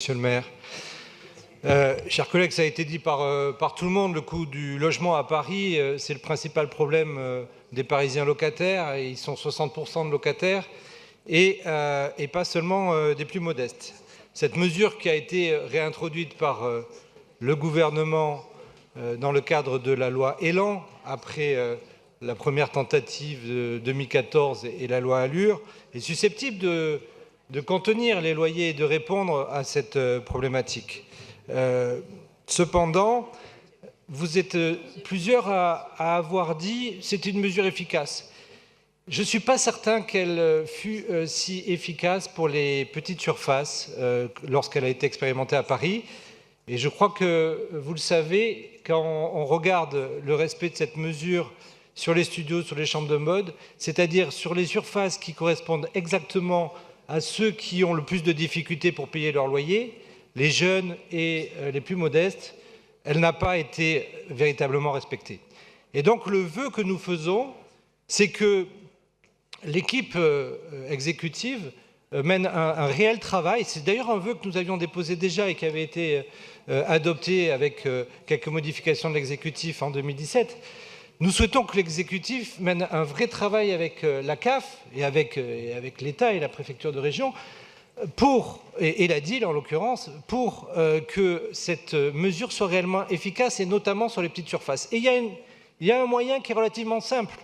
Monsieur le maire. Chers collègues, ça a été dit par tout le monde, le coût du logement à Paris, c'est le principal problème des Parisiens locataires. Et ils sont 60% de locataires et pas seulement des plus modestes. Cette mesure qui a été réintroduite par le gouvernement dans le cadre de la loi Elan, après la première tentative de 2014 et la loi Allure, est susceptible de contenir les loyers et de répondre à cette problématique. Cependant, vous êtes plusieurs à avoir dit que c'est une mesure efficace. Je ne suis pas certain qu'elle fût si efficace pour les petites surfaces lorsqu'elle a été expérimentée à Paris. Et je crois que vous le savez, quand on regarde le respect de cette mesure sur les studios, sur les chambres de mode, c'est-à-dire sur les surfaces qui correspondent exactement à ceux qui ont le plus de difficultés pour payer leur loyer, les jeunes et les plus modestes, elle n'a pas été véritablement respectée. Et donc le vœu que nous faisons, c'est que l'équipe exécutive mène un réel travail. C'est d'ailleurs un vœu que nous avions déposé déjà et qui avait été adopté avec quelques modifications de l'exécutif en 2017. Nous souhaitons que l'exécutif mène un vrai travail avec la CAF et avec l'État et la préfecture de région et la DIL en l'occurrence, pour que cette mesure soit réellement efficace et notamment sur les petites surfaces. Et il y a un moyen qui est relativement simple.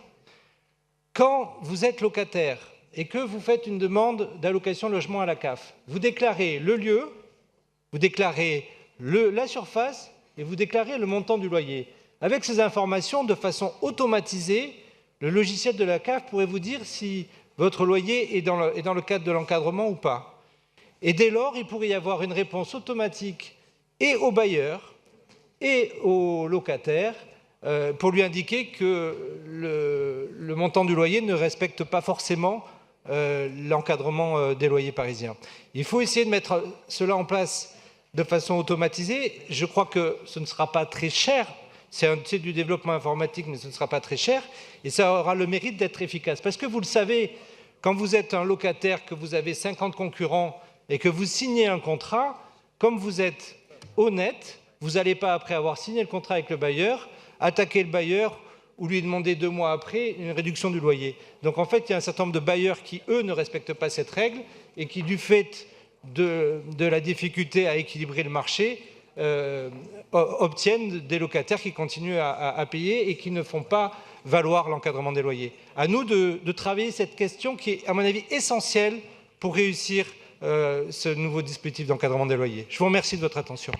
Quand vous êtes locataire et que vous faites une demande d'allocation logement à la CAF, vous déclarez le lieu, vous déclarez la surface et vous déclarez le montant du loyer. Avec ces informations, de façon automatisée, le logiciel de la CAF pourrait vous dire si votre loyer est dans le cadre de l'encadrement ou pas. Et dès lors, il pourrait y avoir une réponse automatique et au bailleur et au locataire pour lui indiquer que le montant du loyer ne respecte pas forcément l'encadrement des loyers parisiens. Il faut essayer de mettre cela en place de façon automatisée. Je crois que ce ne sera pas très cher. C'est du développement informatique, mais ce ne sera pas très cher. Et ça aura le mérite d'être efficace. Parce que vous le savez, quand vous êtes un locataire, que vous avez 50 concurrents et que vous signez un contrat, comme vous êtes honnête, vous n'allez pas, après avoir signé le contrat avec le bailleur, attaquer le bailleur ou lui demander 2 mois après une réduction du loyer. Donc en fait, il y a un certain nombre de bailleurs qui, eux, ne respectent pas cette règle et qui, du fait de la difficulté à équilibrer le marché, obtiennent des locataires qui continuent à payer et qui ne font pas valoir l'encadrement des loyers. À nous de travailler cette question qui est, à mon avis, essentielle pour réussir ce nouveau dispositif d'encadrement des loyers. Je vous remercie de votre attention.